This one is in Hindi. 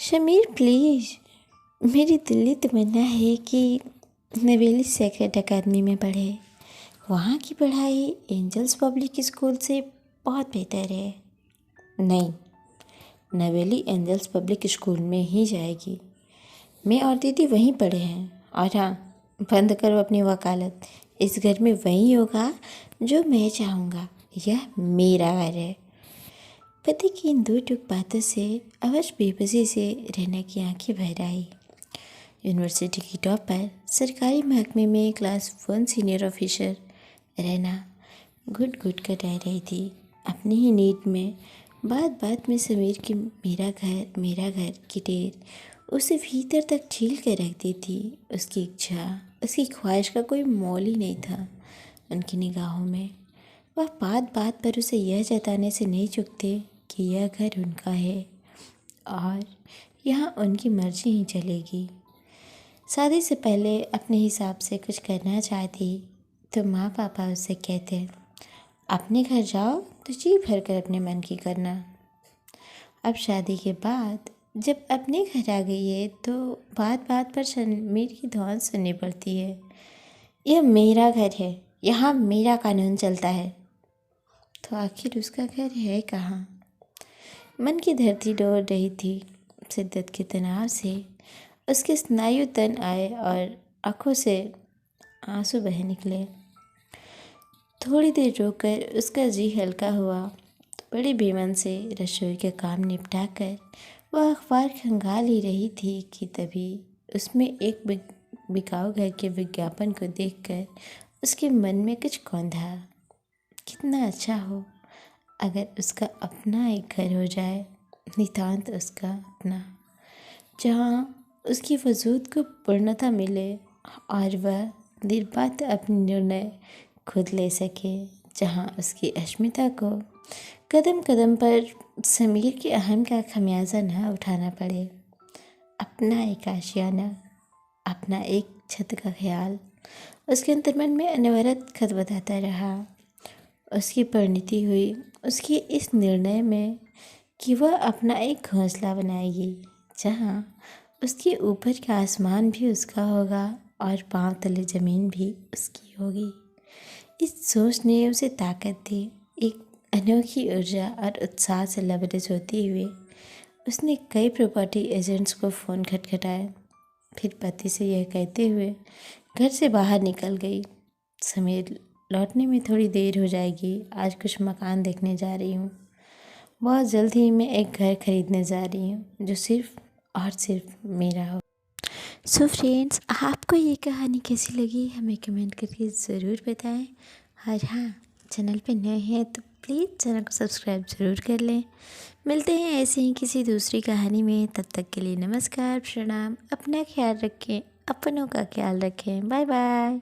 शमीर प्लीज़, मेरी दिली तमन्ना है कि नवेली सेक्रेट अकेडमी में पढ़े। वहाँ की पढ़ाई एंजल्स पब्लिक स्कूल से बहुत बेहतर है। नहीं, नवेली एंजल्स पब्लिक स्कूल में ही जाएगी। मैं और दीदी वहीं पढ़े हैं। और हाँ, बंद करो अपनी वकालत। इस घर में वही होगा जो मैं चाहूँगा। यह मेरा घर है। पति की इन दो टूक बातों से अवश बेबसी से रहना की आंखें भर आई। यूनिवर्सिटी की टॉपर, सरकारी महकमे में क्लास 1 सीनियर ऑफिसर रहना घुट घुट कर रह रही थी अपनी ही नींद में। बात बात में समीर की मेरा घर की टेर उसे भीतर तक छील कर रख दी थी। उसकी इच्छा, उसकी ख्वाहिश का कोई मोल ही नहीं था उनकी निगाहों में। वह बात बात पर उसे यह जताने से नहीं चूकते कि यह घर उनका है और यहाँ उनकी मर्जी ही चलेगी। शादी से पहले अपने हिसाब से कुछ करना चाहती तो माँ पापा उससे कहते, अपने घर जाओ तो जी भर कर अपने मन की करना। अब शादी के बाद जब अपने घर आ गई है तो बात बात पर शमीर की धौन सुननी पड़ती है। यह मेरा घर है, यहाँ मेरा कानून चलता है। तो आखिर उसका घर है कहाँ? मन की धरती डोल रही थी शिद्दत के तनाव से। उसके स्नायु तन आए और आंखों से आंसू बह निकले। थोड़ी देर रोकर उसका जी हल्का हुआ तो बड़ी बेमन से रसोई का काम निपटा कर वह अखबार खंगाल ही रही थी कि तभी उसमें एक बिकाऊ घर के विज्ञापन को देखकर उसके मन में कुछ कौंधा। कितना अच्छा हो अगर उसका अपना एक घर हो जाए, नितांत उसका अपना, जहाँ उसकी वजूद को पूर्णता मिले और वह निर्बाध अपने निर्णय खुद ले सके, जहाँ उसकी अस्मिता को कदम कदम पर समीर के अहम का खमियाजा न उठाना पड़े। अपना एक आशियाना, अपना एक छत का ख्याल उसके अंतर्मन में अनवरत खतबताता रहा। उसकी परिणति हुई उसके इस निर्णय में कि वह अपना एक घोंसला बनाएगी, जहाँ उसके ऊपर का आसमान भी उसका होगा और पांव तले ज़मीन भी उसकी होगी। इस सोच ने उसे ताकत दी। एक अनोखी ऊर्जा और उत्साह से लबरेज होते हुए उसने कई प्रॉपर्टी एजेंट्स को फ़ोन खटखटाए। फिर पति से यह कहते हुए घर से बाहर निकल गई, समीर लौटने में थोड़ी देर हो जाएगी। आज कुछ मकान देखने जा रही हूँ। बहुत जल्द ही मैं एक घर खरीदने जा रही हूँ जो सिर्फ़ और सिर्फ मेरा हो। सो फ्रेंड्स, आपको ये कहानी कैसी लगी हमें कमेंट करके ज़रूर बताएं। और हाँ, चैनल पे नए हैं तो प्लीज़ चैनल को सब्सक्राइब ज़रूर कर लें। मिलते हैं ऐसे ही किसी दूसरी कहानी में। तब तक के लिए नमस्कार, प्रणाम। अपना ख्याल रखें, अपनों का ख्याल रखें। Bye bye.